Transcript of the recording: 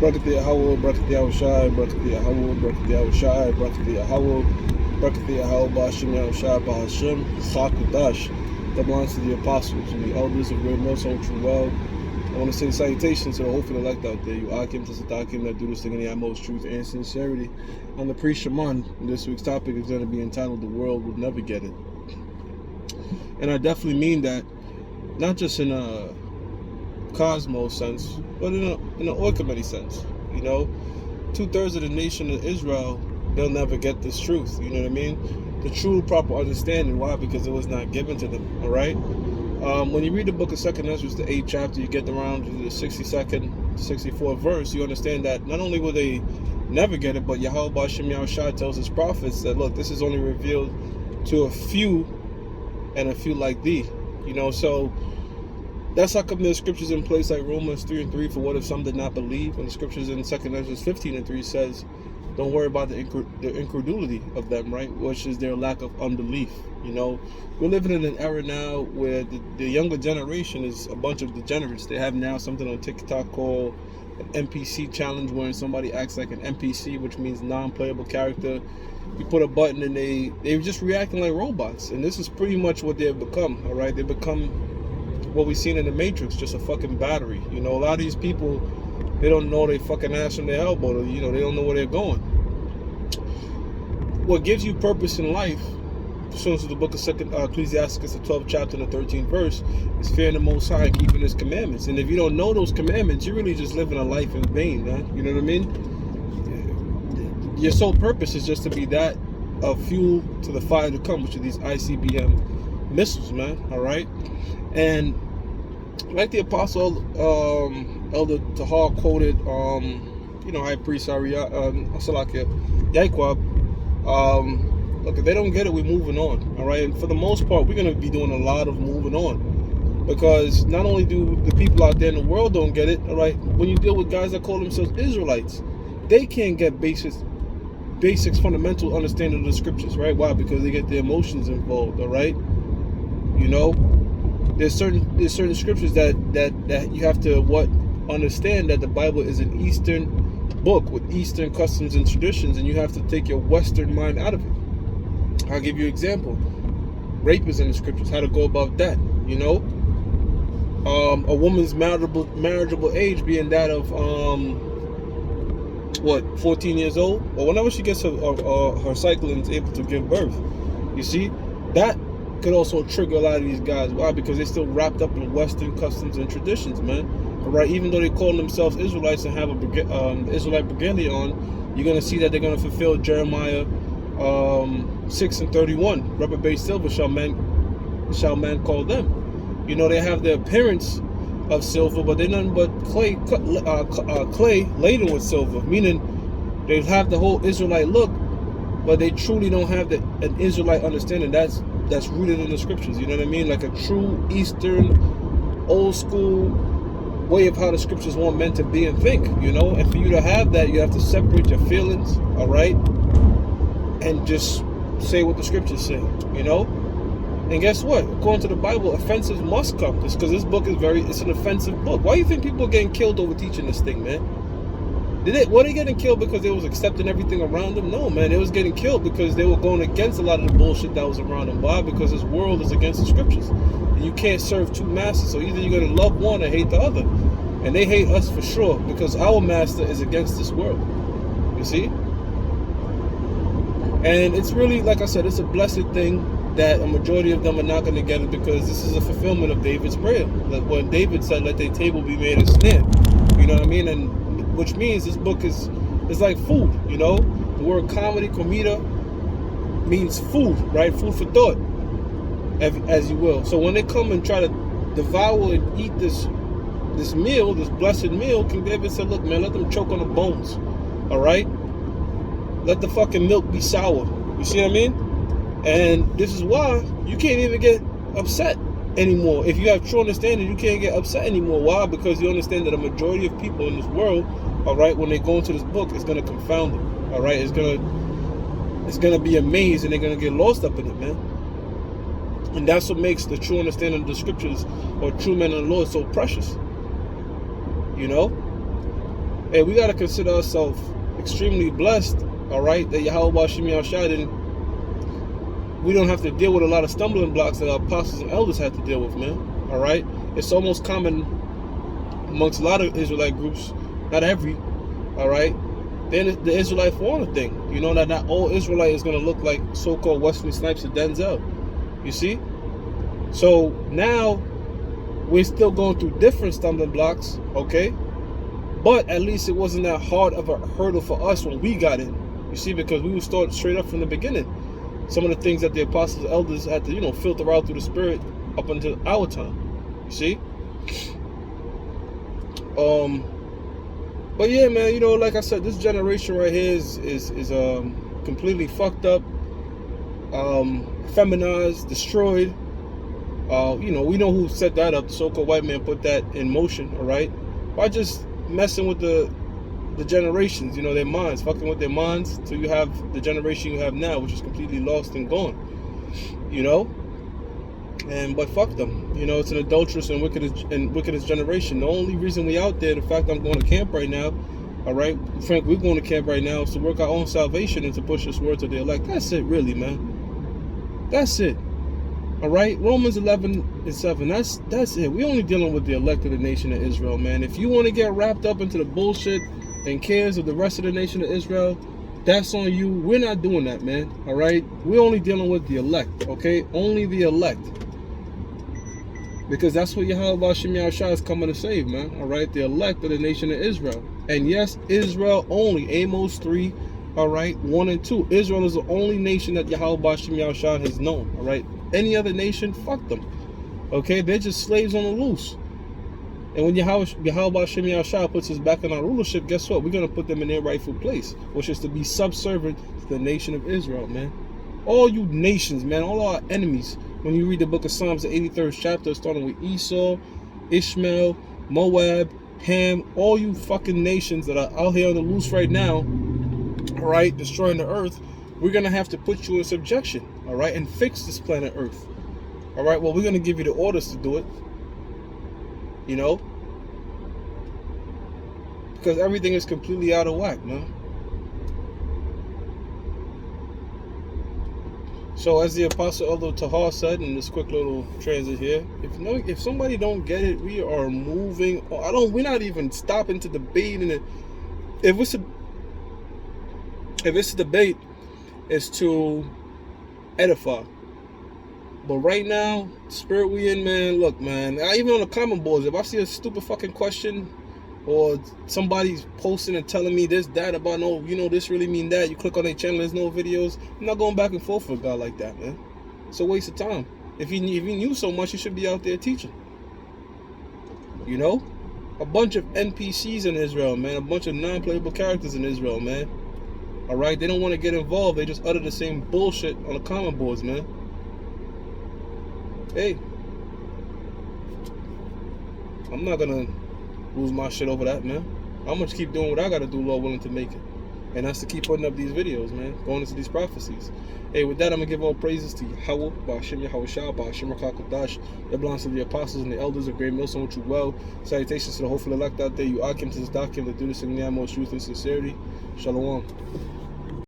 Brakati Yahweh, Brakati Yahushai, Brakati Yahweh, Brakati Yahushai, Brakati Yahweh, Brakati Yahweh, Bashim Yahushai, Bahashim, Chakudash. That belongs to the apostles and the elders of Great Most Home True Well. I want to say salutations to the hopeful elect out there. You Akim to Satakim that do this thing in the utmost truth and sincerity. I'm the priest Shaman. This week's topic is going to be entitled The World Will Never Get It. And I definitely mean that, not just in a cosmos sense, but in an oikoumene sense. You know, 2/3 of the nation of Israel, they'll never get this truth. You know what I mean? The true proper understanding. Why? Because it was not given to them. All right. When you read the book of 2nd Ezra, the 8th chapter, you get around to the 62nd, 64th verse. You understand that not only will they never get it, but Yahweh Bashim Yahushai tells his prophets that, look, this is only revealed to a few and a few like thee. You know, so that's how come there's scriptures in place like Romans 3:3 for what if some did not believe, and the scriptures in 2nd Ezra 15:3 says, don't worry about the incredulity of them, right? Which is their lack of unbelief. You know, we're living in an era now where the younger generation is a bunch of degenerates. They have now something on TikTok called an NPC challenge, where somebody acts like an NPC, which means non-playable character. You put a button and they're just reacting like robots. And this is pretty much what they've become, all right? They become what we've seen in the Matrix, just a fucking battery. You know, a lot of these people, they don't know they fucking ass from their elbow. You know, they don't know where they're going. What gives you purpose in life, pursuant to the book of Ecclesiasticus, the 12th chapter and the 13th verse, is fearing the Most High and keeping His commandments. And if you don't know those commandments, you're really just living a life in vain, man. You know what I mean? Your sole purpose is just to be that of fuel to the fire to come, which are these ICBM missiles, man. All right? And like the apostle Elder Tahar quoted, High Priest Salakia Yaikwab, look, if they don't get it, we're moving on. All right, and for the most part, we're going to be doing a lot of moving on, because not only do the people out there in the world don't get it, all right, when you deal with guys that call themselves Israelites, they can't get basics, fundamental understanding of the scriptures, right? Why? Because they get their emotions involved. All right, you know, there's certain scriptures that you have to understand that the Bible is an Eastern book with Eastern customs and traditions, and you have to take your Western mind out of it. I'll give you an example. Rape is in the scriptures. How to go about that? You know, a woman's marriageable age being that of 14 years old, or whenever she gets her cycle and is able to give birth. You see, that could also trigger a lot of these guys. Why? Because they're still wrapped up in Western customs and traditions, man. All right, even though they call themselves Israelites and have a Israelite regalia on, you're gonna see that they're gonna fulfill Jeremiah 6:31. Reprobate silver shall man call them. You know, they have the appearance of silver, but they're nothing but clay laden with silver. Meaning, they have the whole Israelite look, but they truly don't have an Israelite understanding that's rooted in the scriptures. You know what I mean? Like a true Eastern, old school way of how the scriptures want men to be and think. You know, and for you to have that, you have to separate your feelings. All right. And just say what the scriptures say, you know? And guess what? According to the Bible, offenses must come. Just because this book is it's an offensive book. Why do you think people are getting killed over teaching this thing, man? Were they getting killed because they was accepting everything around them? No, man. They was getting killed because they were going against a lot of the bullshit that was around them. Why? Because this world is against the scriptures. And you can't serve two masters. So either you're going to love one or hate the other. And they hate us for sure, because our master is against this world. You see? And it's really, like I said, it's a blessed thing that a majority of them are not going to get it, because this is a fulfillment of David's prayer. Like when David said, let their table be made a snare. You know what I mean? And which means this book is like food, you know? The word comida means food, right? Food for thought, as you will. So when they come and try to devour and eat this meal, this blessed meal, King David said, look, man, let them choke on the bones, all right? Let the fucking milk be sour. You see what I mean? And this is why you can't even get upset anymore. If you have true understanding, you can't get upset anymore. Why? Because you understand that a majority of people in this world, all right, when they go into this book, it's going to confound them. All right? It's going to be amazed, and they're going to get lost up in it, man. And that's what makes the true understanding of the scriptures, or true men of the Lord, so precious. You know? Hey, we got to consider ourselves extremely blessed, all right, that Yahweh Shem Yahushua didn't. We don't have to deal with a lot of stumbling blocks that our apostles and elders had to deal with, man. All right, it's almost common amongst a lot of Israelite groups, not every, all right. Then the Israelite Foreigner thing, you know, that not all Israelite is going to look like so-called Wesley Snipes or Denzel. You see? So now we're still going through different stumbling blocks, okay? But at least it wasn't that hard of a hurdle for us when we got in. You see, because we would start straight up from the beginning. Some of the things that the apostles, elders had to, you know, filter out through the Spirit up until our time. You see? But yeah, man, you know, like I said, this generation right here is completely fucked up, feminized, destroyed. You know, we know who set that up. The so-called white man put that in motion, all right? By just messing with the generations, you know, their minds, fucking with their minds, till you have the generation you have now, which is completely lost and gone, you know? But fuck them, you know, it's an adulterous and wickedest generation. The only reason we out there, the fact I'm going to camp right now, all right, Frank, we're going to camp right now is to work our own salvation and to push this word to the elect. That's it, really, man. That's it. All right, Romans 11:7. That's it. We're only dealing with the elect of the nation of Israel, man. If you want to get wrapped up into the bullshit and cares of the rest of the nation of Israel, that's on you. We're not doing that, man. All right, we're only dealing with the elect. Okay, only the elect, because that's what Yahweh Shem Yahushua is coming to save, man. All right, the elect of the nation of Israel, and yes, Israel only. Amos 3. All right, 1 and 2. Israel is the only nation that Yahweh Shem Yahushua has known. All right. Any other nation, fuck them. Okay, they're just slaves on the loose. And when Yahweh Shem Yahushua puts us back in our rulership, guess what? We're going to put them in their rightful place, which is to be subservient to the nation of Israel, man. All you nations, man, all our enemies. When you read the book of Psalms, the 83rd chapter, starting with Esau, Ishmael, Moab, Ham, all you fucking nations that are out here on the loose right now, all right, destroying the earth, we're going to have to put you in subjection, all right, and fix this planet Earth. All right, well, we're going to give you the orders to do it, you know, because everything is completely out of whack, man. So as the Apostle Elder Tahar said in this quick little transit here, if somebody don't get it, we are moving on. We're not even stopping to debate in it. If it's a debate, is to edify. But right now, the spirit we in, man, look, man, even on the comment boards, if I see a stupid fucking question or somebody's posting and telling me this, that about, no, you know, this really mean that, you click on their channel, there's no videos, I'm not going back and forth with a guy like that, man. It's a waste of time. If you knew so much, you should be out there teaching. You know? A bunch of NPCs in Israel, man, a bunch of non-playable characters in Israel, man. All right, they don't want to get involved. They just utter the same bullshit on the comment boards, man. Hey, I'm not gonna lose my shit over that, man. I'm gonna keep doing what I gotta do, Lord willing, to make it, and that's to keep putting up these videos, man, going into these prophecies. Hey, with that, I'm gonna give all praises to Yahweh, Ba'ashem Yahushua, Ba'ashem Rakakadash. It belongs to the apostles and the elders of Great Millstone, which you well. Salutations to the hopeful elect out there. You are came to this document to do this in the utmost truth and sincerity. Shalom.